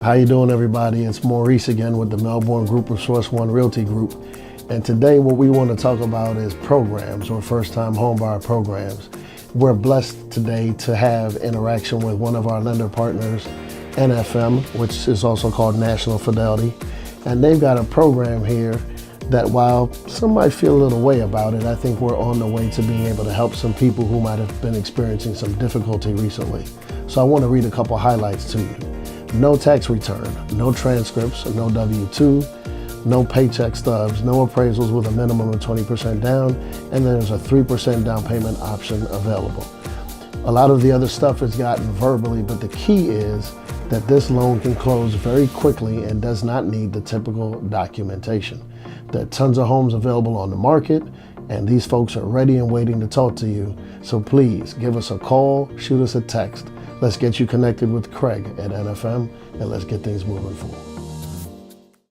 How you doing, everybody? It's Maurice again with the Melbourne group of Source One Realty Group. And today what we want to talk about is programs or first-time homebuyer programs. We're blessed today to have interaction with one of our lender partners, NFM, which is also called National Fidelity. And they've got a program here that, while some might feel a little way about it, I think we're on the way to being able to help some people who might have been experiencing some difficulty recently. So I want to read a couple highlights to you. No tax return, no transcripts, no W-2, no paycheck stubs, no appraisals with a minimum of 20% down, and there's a 3% down payment option available. A lot of the other stuff is gotten verbally, but the key is that this loan can close very quickly and does not need the typical documentation. There are tons of homes available on the market, and these folks are ready and waiting to talk to you. So please give us a call, shoot us a text. Let's get you connected with Craig at NFM, and let's get things moving forward.